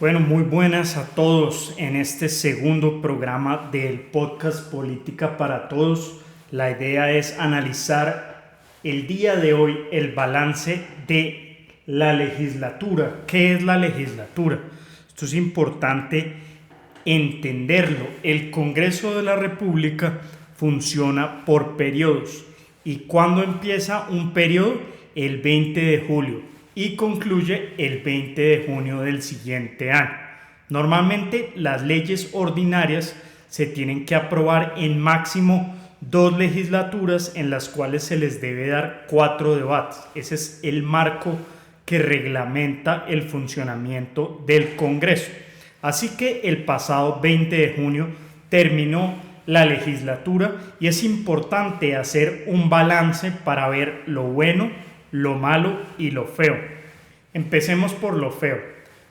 Bueno, muy buenas a todos en este segundo programa del podcast Política para Todos. La idea es analizar el día de hoy el balance de la legislatura. ¿Qué es la legislatura? Esto es importante entenderlo. El Congreso de la República funciona por periodos. ¿Y cuándo empieza un periodo? El 20 de julio. Y concluye el 20 de junio del siguiente año. Normalmente las leyes ordinarias se tienen que aprobar en máximo 2 legislaturas en las cuales se les debe dar 4 debates. Ese es el marco que reglamenta el funcionamiento del Congreso. Así que el pasado 20 de junio terminó la legislatura y es importante hacer un balance para ver lo bueno, lo malo y lo feo. Empecemos por lo feo.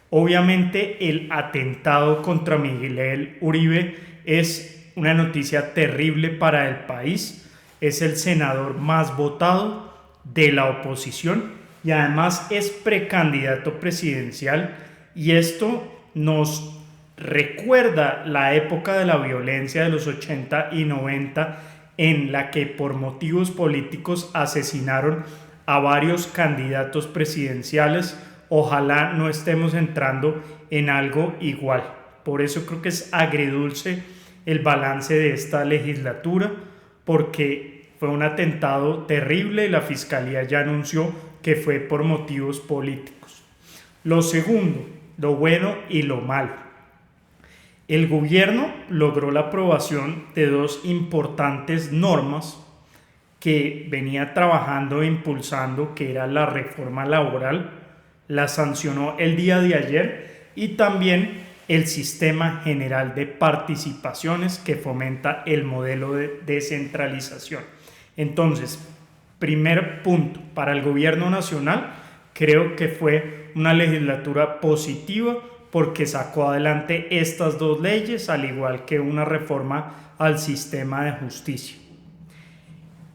Obviamente el atentado contra Miguel Uribe es una noticia terrible para el país. Es el senador más votado de la oposición y además es precandidato presidencial, y esto nos recuerda la época de la violencia de los 80 y 90 en la que por motivos políticos asesinaron a varios candidatos presidenciales. Ojalá no estemos entrando en algo igual. Por eso creo que es agridulce el balance de esta legislatura, porque fue un atentado terrible y la fiscalía ya anunció que fue por motivos políticos. Lo segundo, lo bueno y lo malo. El gobierno logró la aprobación de 2 importantes normas que venía trabajando e impulsando, que era la reforma laboral, la sancionó el día de ayer, y también el sistema general de participaciones que fomenta el modelo de descentralización. Entonces, primer punto, para el gobierno nacional creo que fue una legislatura positiva porque sacó adelante estas 2 leyes, al igual que una reforma al sistema de justicia.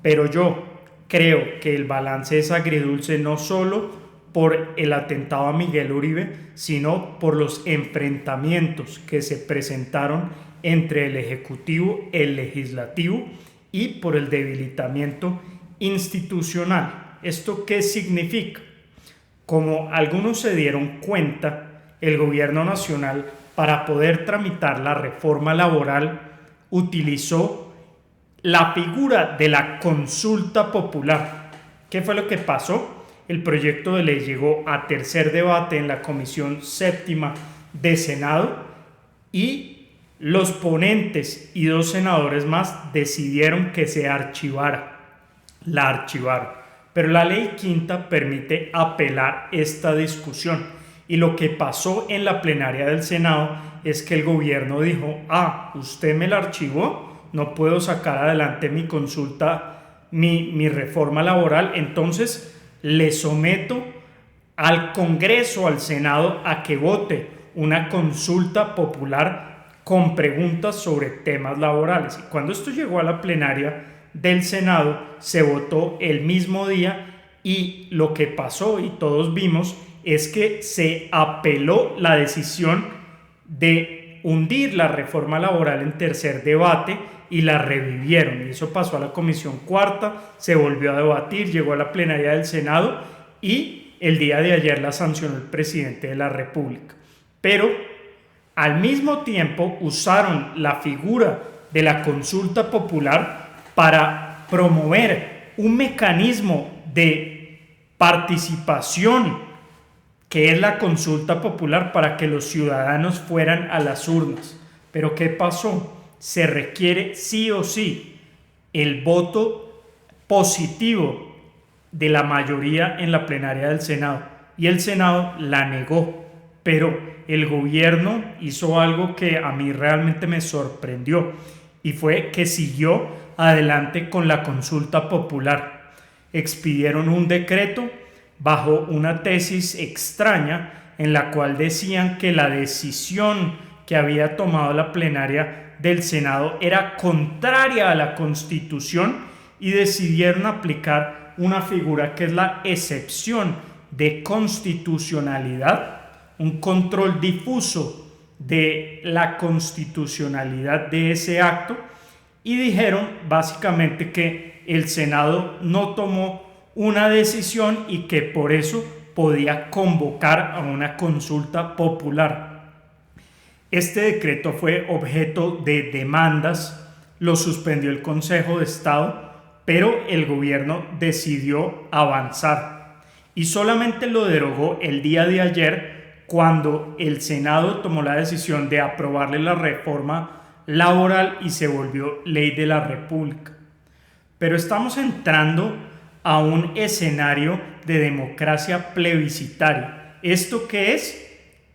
Pero yo creo que el balance es agridulce no solo por el atentado a Miguel Uribe, sino por los enfrentamientos que se presentaron entre el Ejecutivo, el Legislativo, y por el debilitamiento institucional. ¿Esto qué significa? Como algunos se dieron cuenta, el gobierno nacional, para poder tramitar la reforma laboral, utilizó la figura de la consulta popular. ¿Qué fue lo que pasó? El proyecto de ley llegó a tercer debate en la Comisión Séptima de Senado y los ponentes y 2 senadores más decidieron que se archivara. La archivaron. Pero la ley quinta permite apelar esta discusión. Y lo que pasó en la plenaria del Senado es que el gobierno dijo: usted me la archivó, no puedo sacar adelante mi consulta, mi reforma laboral, entonces le someto al Congreso, al Senado, a que vote una consulta popular con preguntas sobre temas laborales. Y cuando esto llegó a la plenaria del Senado, se votó el mismo día, y lo que pasó, y todos vimos, es que se apeló la decisión de hundir la reforma laboral en tercer debate y la revivieron, y eso pasó a la Comisión Cuarta, se volvió a debatir, llegó a la plenaria del Senado y el día de ayer la sancionó el presidente de la República. Pero al mismo tiempo usaron la figura de la consulta popular para promover un mecanismo de participación que es la consulta popular, para que los ciudadanos fueran a las urnas. Pero ¿qué pasó? Se requiere sí o sí el voto positivo de la mayoría en la plenaria del Senado, y el Senado la negó. Pero el gobierno hizo algo que a mí realmente me sorprendió, y fue que siguió adelante con la consulta popular. Expidieron un decreto bajo una tesis extraña en la cual decían que la decisión que había tomado la plenaria del Senado era contraria a la Constitución, y decidieron aplicar una figura que es la excepción de constitucionalidad un control difuso de la constitucionalidad de ese acto y dijeron básicamente que el Senado no tomó una decisión y que por eso podía convocar a una consulta popular. Este decreto fue objeto de demandas, lo suspendió el Consejo de Estado, pero el gobierno decidió avanzar y solamente lo derogó el día de ayer cuando el Senado tomó la decisión de aprobarle la reforma laboral y se volvió ley de la República. Pero estamos entrando a un escenario de democracia plebiscitaria. ¿Esto qué es?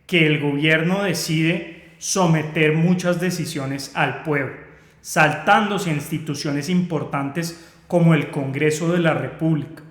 Que el gobierno decide someter muchas decisiones al pueblo, saltándose instituciones importantes como el Congreso de la República,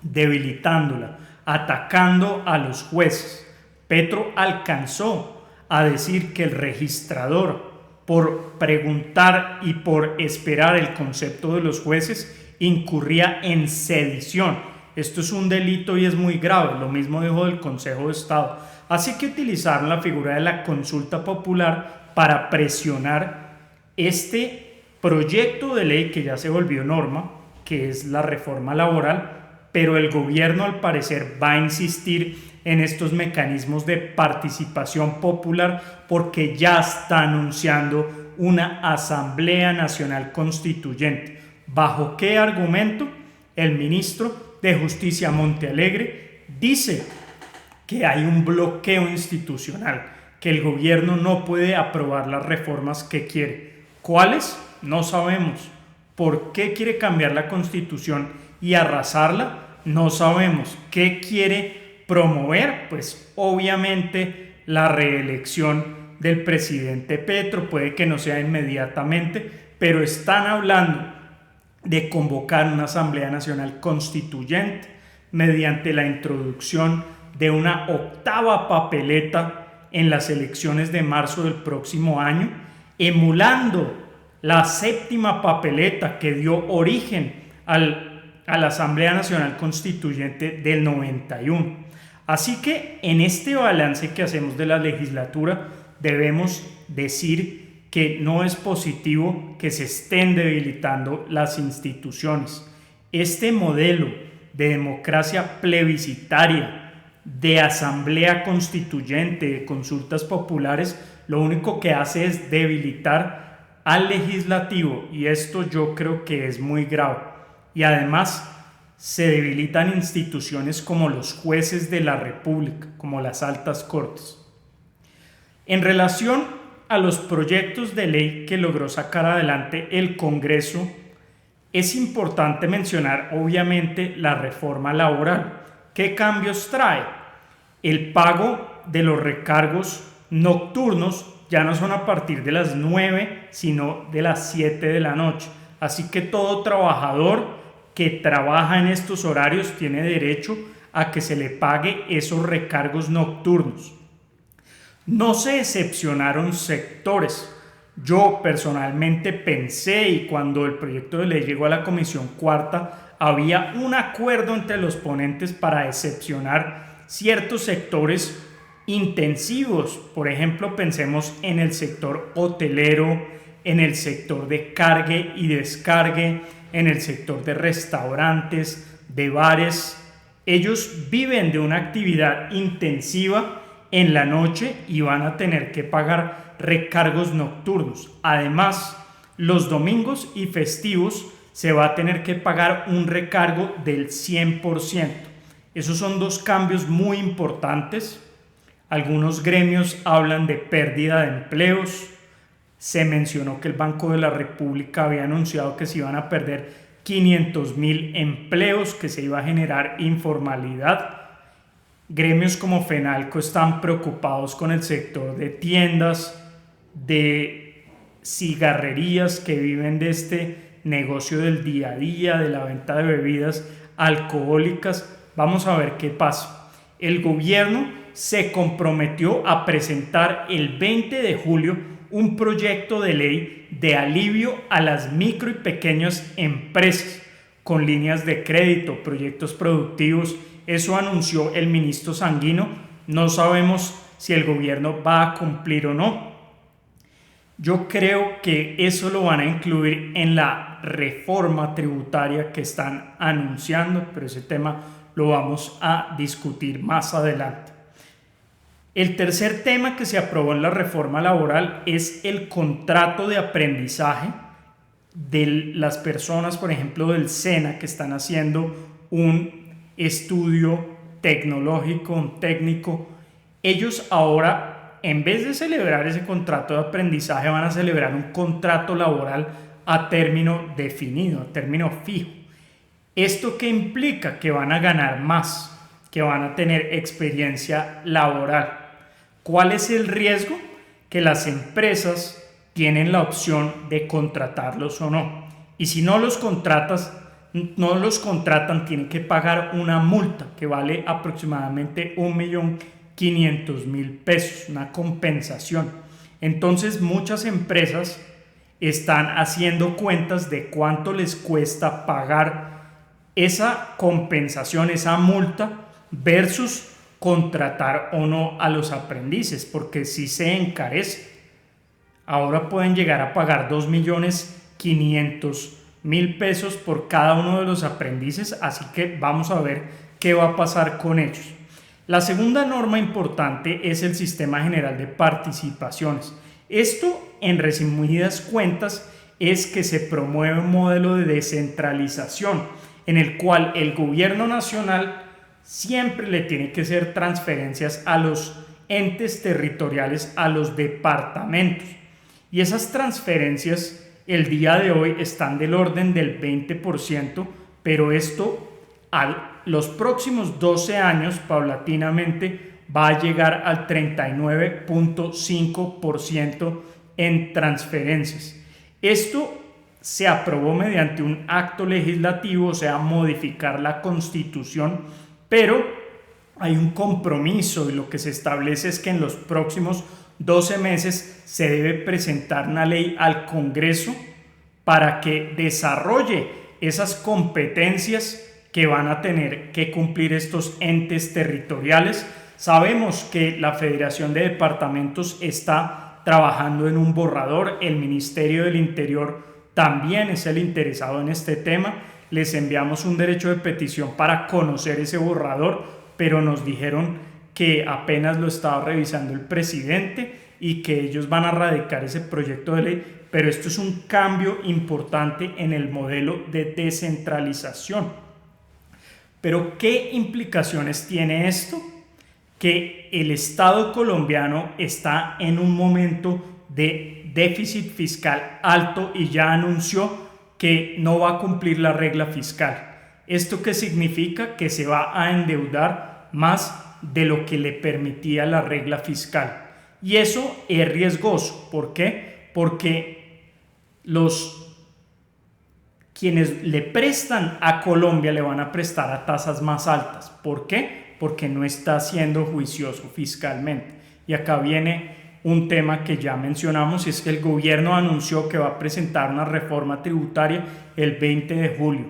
debilitándola, atacando a los jueces. Petro alcanzó a decir que el registrador, por preguntar y por esperar el concepto de los jueces, incurría en sedición. Esto es un delito y es muy grave, lo mismo dijo el Consejo de Estado. Así que utilizaron la figura de la consulta popular para presionar este proyecto de ley que ya se volvió norma, que es la reforma laboral, pero el gobierno al parecer va a insistir en estos mecanismos de participación popular porque ya está anunciando una Asamblea Nacional Constituyente. ¿Bajo qué argumento? El ministro de Justicia Montealegre dice que hay un bloqueo institucional, que el gobierno no puede aprobar las reformas que quiere. ¿Cuáles? No sabemos. ¿Por qué quiere cambiar la Constitución y arrasarla? No sabemos. ¿Qué quiere promover? Pues obviamente la reelección del presidente Petro. Puede que no sea inmediatamente, pero están hablando de convocar una Asamblea Nacional Constituyente mediante la introducción de una octava papeleta en las elecciones de marzo del próximo año, emulando la séptima papeleta que dio origen a la Asamblea Nacional Constituyente del 91. Así que en este balance que hacemos de la legislatura debemos decir que no es positivo que se estén debilitando las instituciones. Este modelo de democracia plebiscitaria, de asamblea constituyente, de consultas populares, lo único que hace es debilitar al legislativo y esto yo creo que es muy grave. Y además se debilitan instituciones como los jueces de la República, como las altas cortes. En relación a los proyectos de ley que logró sacar adelante el Congreso, es importante mencionar obviamente la reforma laboral. ¿Qué cambios trae? El pago de los recargos nocturnos ya no son a partir de las 9, sino de las 7 de la noche. Así que todo trabajador que trabaja en estos horarios tiene derecho a que se le pague esos recargos nocturnos. No se excepcionaron sectores. Yo personalmente pensé, y cuando el proyecto de ley llegó a la Comisión Cuarta, había un acuerdo entre los ponentes para excepcionar ciertos sectores intensivos. Por ejemplo, pensemos en el sector hotelero, en el sector de cargue y descargue, en el sector de restaurantes, de bares. Ellos viven de una actividad intensiva en la noche y van a tener que pagar recargos nocturnos. Además, los domingos y festivos se va a tener que pagar un recargo del 100%. Esos son dos cambios muy importantes. Algunos gremios hablan de pérdida de empleos. Se mencionó que el Banco de la República había anunciado que se iban a perder 500.000 empleos, que se iba a generar informalidad. Gremios como FENALCO están preocupados con el sector de tiendas, de cigarrerías que viven de este negocio del día a día, de la venta de bebidas alcohólicas. Vamos a ver qué pasa. El gobierno se comprometió a presentar el 20 de julio un proyecto de ley de alivio a las micro y pequeñas empresas con líneas de crédito, proyectos productivos. Eso anunció el ministro Sanguino, no sabemos si el gobierno va a cumplir o no. Yo creo que eso lo van a incluir en la reforma tributaria que están anunciando, pero ese tema lo vamos a discutir más adelante. El tercer tema que se aprobó en la reforma laboral es el contrato de aprendizaje de las personas, por ejemplo, del SENA, que están haciendo un estudio tecnológico, un técnico. Ellos ahora, en vez de celebrar ese contrato de aprendizaje, van a celebrar un contrato laboral a término definido, a término fijo. ¿Esto qué implica? Que van a ganar más, que van a tener experiencia laboral. ¿Cuál es el riesgo? Que las empresas tienen la opción de contratarlos o no. Y si no los contratan, tienen que pagar una multa que vale aproximadamente 1.500.000 pesos, una compensación. Entonces muchas empresas están haciendo cuentas de cuánto les cuesta pagar esa compensación, esa multa, versus contratar o no a los aprendices, porque si se encarece. Ahora pueden llegar a pagar 2.500.000 pesos por cada uno de los aprendices, así que vamos a ver qué va a pasar con ellos. La segunda norma importante es el Sistema General de Participaciones. Esto, en resumidas cuentas, es que se promueve un modelo de descentralización en el cual el gobierno nacional siempre le tiene que hacer transferencias a los entes territoriales, a los departamentos. Y esas transferencias el día de hoy están del orden del 20%, pero esto a los próximos 12 años paulatinamente va a llegar al 39.5% en transferencias. Esto se aprobó mediante un acto legislativo, o sea, modificar la Constitución, pero hay un compromiso y lo que se establece es que en los próximos 12 meses se debe presentar una ley al Congreso para que desarrolle esas competencias que van a tener que cumplir estos entes territoriales. Sabemos que la Federación de Departamentos está trabajando en un borrador, el Ministerio del Interior también es el interesado en este tema. Les enviamos un derecho de petición para conocer ese borrador, pero nos dijeron que apenas lo estaba revisando el presidente y que ellos van a radicar ese proyecto de ley, pero esto es un cambio importante en el modelo de descentralización. Pero ¿qué implicaciones tiene esto? Que el Estado colombiano está en un momento de déficit fiscal alto y ya anunció que no va a cumplir la regla fiscal. ¿Esto qué significa? Que se va a endeudar más de lo que le permitía la regla fiscal. Y eso es riesgoso. ¿Por qué? Porque quienes le prestan a Colombia le van a prestar a tasas más altas. ¿Por qué? Porque no está siendo juicioso fiscalmente. Y acá viene un tema que ya mencionamos, y es que el gobierno anunció que va a presentar una reforma tributaria el 20 de julio.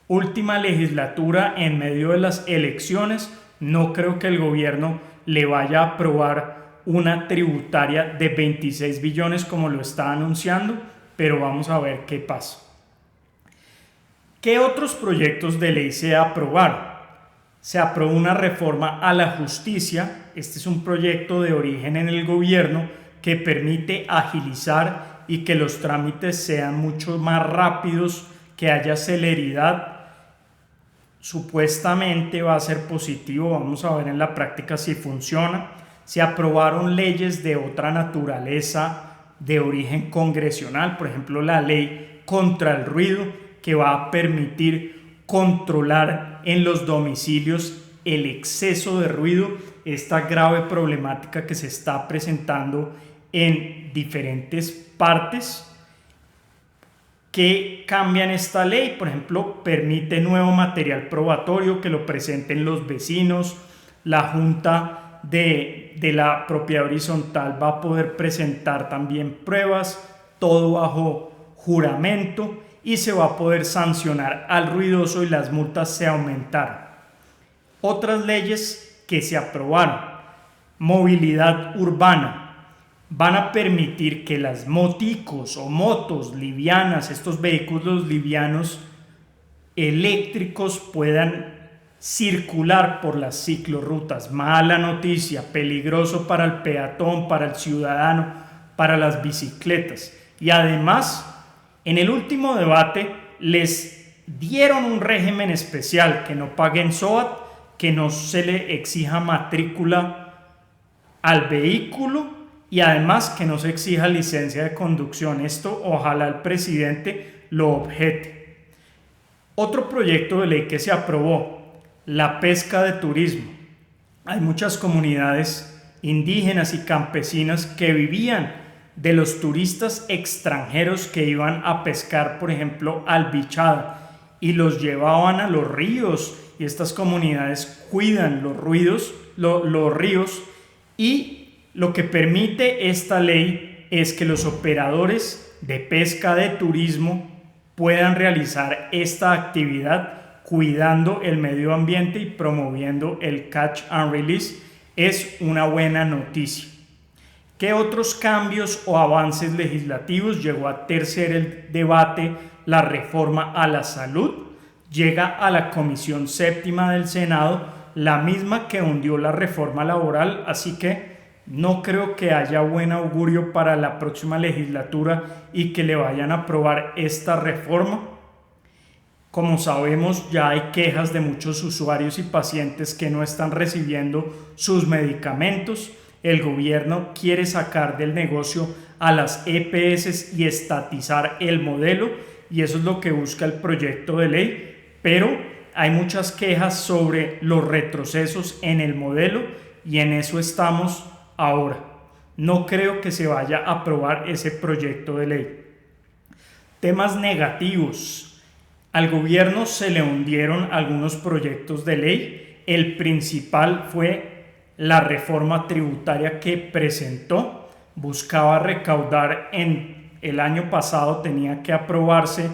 Última legislatura en medio de las elecciones. No creo que el gobierno le vaya a aprobar una tributaria de 26 billones como lo está anunciando, pero vamos a ver qué pasa. ¿Qué otros proyectos de ley se aprobaron? Se aprobó una reforma a la justicia. Este es un proyecto de origen en el gobierno que permite agilizar y que los trámites sean mucho más rápidos, que haya celeridad. Supuestamente va a ser positivo, vamos a ver en la práctica si funciona. Se aprobaron leyes de otra naturaleza de origen congresional, por ejemplo la ley contra el ruido, que va a permitir controlar en los domicilios el exceso de ruido, esta grave problemática que se está presentando en diferentes partes. ¿Qué cambian esta ley? Por ejemplo, permite nuevo material probatorio que lo presenten los vecinos. La Junta de la Propiedad Horizontal va a poder presentar también pruebas, todo bajo juramento, y se va a poder sancionar al ruidoso y las multas se aumentaron. Otras leyes que se aprobaron: movilidad urbana. Van a permitir que las moticos o motos livianas, estos vehículos livianos eléctricos, puedan circular por las ciclorrutas. Mala noticia, peligroso para el peatón, para el ciudadano, para las bicicletas. Y además, en el último debate les dieron un régimen especial, que no paguen SOAT, que no se le exija matrícula al vehículo y además que no se exija licencia de conducción. Esto ojalá el presidente lo objete. Otro proyecto de ley que se aprobó, la pesca de turismo. Hay muchas comunidades indígenas y campesinas que vivían de los turistas extranjeros que iban a pescar, por ejemplo, albichada, y los llevaban a los ríos, y estas comunidades cuidan los ríos, y lo que permite esta ley es que los operadores de pesca de turismo puedan realizar esta actividad cuidando el medio ambiente y promoviendo el catch and release. Es una buena noticia. ¿Qué otros cambios o avances legislativos? Llegó a tercer el debate la reforma a la salud. Llega a la Comisión Séptima del Senado, la misma que hundió la reforma laboral, así que no creo que haya buen augurio para la próxima legislatura y que le vayan a aprobar esta reforma. Como sabemos, ya hay quejas de muchos usuarios y pacientes que no están recibiendo sus medicamentos. El gobierno quiere sacar del negocio a las EPS y estatizar el modelo, y eso es lo que busca el proyecto de ley, pero hay muchas quejas sobre los retrocesos en el modelo y en eso estamos ahora. No creo que se vaya a aprobar ese proyecto de ley. Temas negativos. Al gobierno se le hundieron algunos proyectos de ley. El principal fue la reforma tributaria que presentó. Buscaba recaudar el año pasado, tenía que aprobarse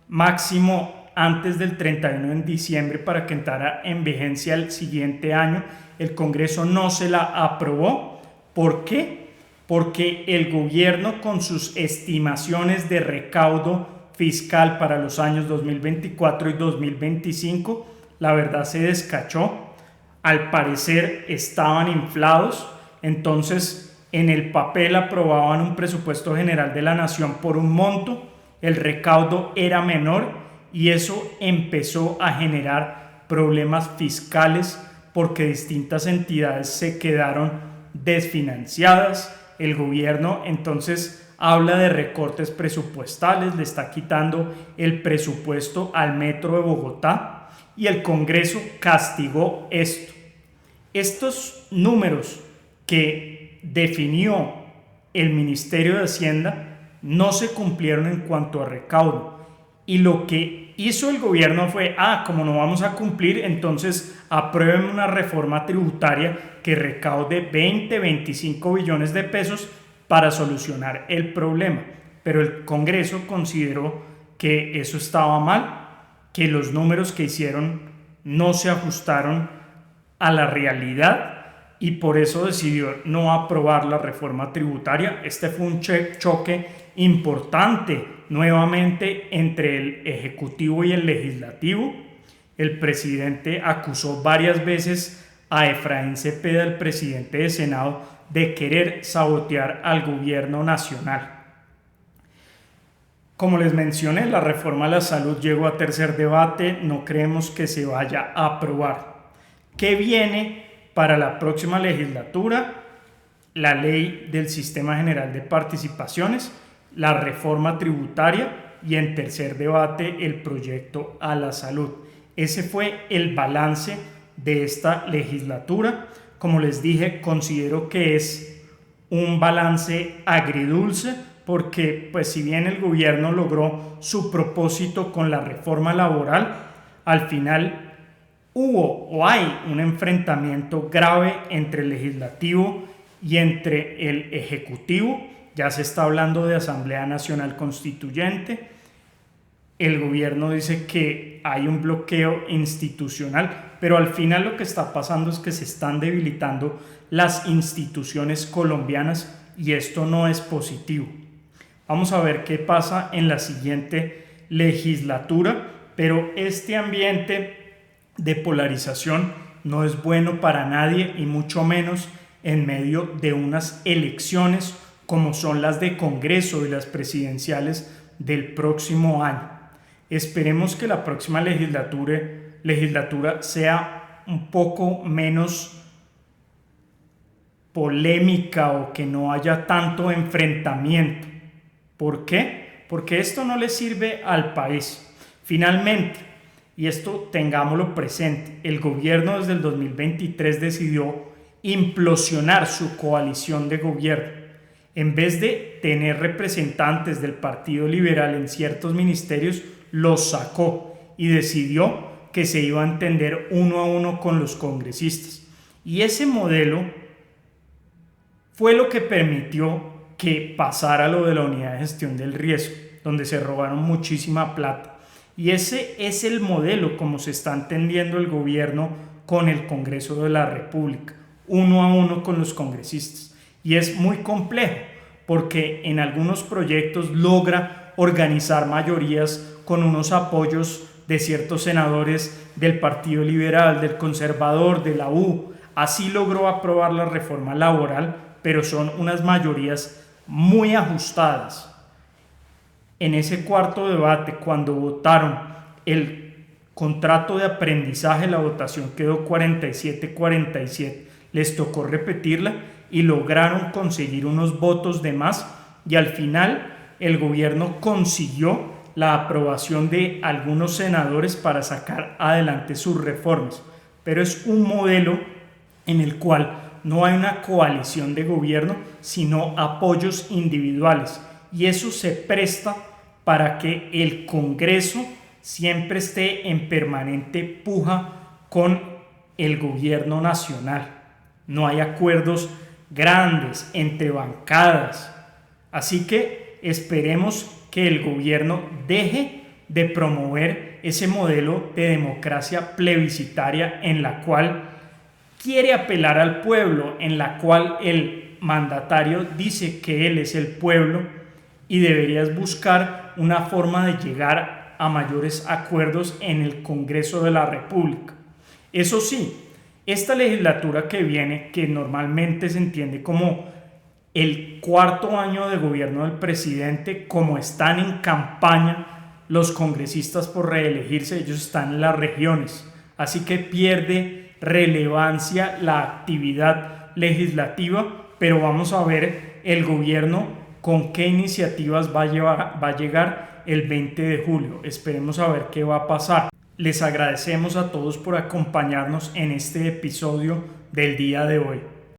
máximo antes del 31 de diciembre para que entrara en vigencia el siguiente año. El Congreso no se la aprobó. ¿Por qué? Porque el gobierno, con sus estimaciones de recaudo fiscal para los años 2024 y 2025, la verdad se descachó. Al parecer estaban inflados, entonces en el papel aprobaban un presupuesto general de la nación por un monto, el recaudo era menor y eso empezó a generar problemas fiscales porque distintas entidades se quedaron desfinanciadas. El gobierno entonces habla de recortes presupuestales, le está quitando el presupuesto al metro de Bogotá y el Congreso castigó esto. Estos números que definió el Ministerio de Hacienda no se cumplieron en cuanto a recaudo, y lo que hizo el gobierno fue, como no vamos a cumplir, entonces aprueben una reforma tributaria que recaude 25 billones de pesos para solucionar el problema. Pero el Congreso consideró que eso estaba mal, que los números que hicieron no se ajustaron a la realidad y por eso decidió no aprobar la reforma tributaria. Este fue un choque importante nuevamente entre el Ejecutivo y el Legislativo. El presidente acusó varias veces a Efraín Cepeda, el presidente del Senado, de querer sabotear al gobierno nacional. Como les mencioné, la reforma a la salud llegó a tercer debate, no creemos que se vaya a aprobar. ¿Qué viene para la próxima legislatura? La ley del Sistema General de Participaciones, la reforma tributaria y en tercer debate el proyecto a la salud. Ese fue el balance de esta legislatura. Como les dije, considero que es un balance agridulce porque, pues, si bien el gobierno logró su propósito con la reforma laboral, al final hubo o hay un enfrentamiento grave entre el legislativo y entre el ejecutivo. Ya se está hablando de Asamblea Nacional Constituyente. el gobierno dice que hay un bloqueo institucional, pero al final lo que está pasando es que se están debilitando las instituciones colombianas y esto no es positivo. Vamos a ver qué pasa en la siguiente legislatura, pero este ambiente de polarización no es bueno para nadie y mucho menos en medio de unas elecciones como son las de Congreso y las presidenciales del próximo año. Esperemos que la próxima legislatura sea un poco menos polémica o que no haya tanto enfrentamiento. ¿Por qué? Porque esto no le sirve al país. Finalmente, y esto tengámoslo presente, el gobierno desde el 2023 decidió implosionar su coalición de gobierno. En vez de tener representantes del Partido Liberal en ciertos ministerios, los sacó y decidió que se iba a entender uno a uno con los congresistas. Y ese modelo fue lo que permitió que pasara lo de la unidad de gestión del riesgo, donde se robaron muchísima plata. Y ese es el modelo como se está entendiendo el gobierno con el Congreso de la República, uno a uno con los congresistas. Y es muy complejo porque en algunos proyectos logra organizar mayorías con unos apoyos de ciertos senadores del Partido Liberal, del Conservador, de la U. Así logró aprobar la reforma laboral, pero son unas mayorías muy ajustadas. En ese cuarto debate, cuando votaron el contrato de aprendizaje, la votación quedó 47-47. Les tocó repetirla y lograron conseguir unos votos de más y al final el gobierno consiguió la aprobación de algunos senadores para sacar adelante sus reformas. Pero es un modelo en el cual no hay una coalición de gobierno, sino apoyos individuales. Y eso se presta para que el Congreso siempre esté en permanente puja con el gobierno nacional. No hay acuerdos grandes entre bancadas. Así que esperemos que el gobierno deje de promover ese modelo de democracia plebiscitaria en la cual quiere apelar al pueblo, en la cual el mandatario dice que él es el pueblo y deberías buscar una forma de llegar a mayores acuerdos en el Congreso de la República. Eso sí, esta legislatura que viene, que normalmente se entiende como el cuarto año de gobierno del presidente, como están en campaña los congresistas por reelegirse, ellos están en las regiones, así que pierde relevancia la actividad legislativa, pero vamos a ver el gobierno con qué iniciativas va a llegar el 20 de julio. Esperemos a ver qué va a pasar. Les agradecemos a todos por acompañarnos en este episodio del día de hoy.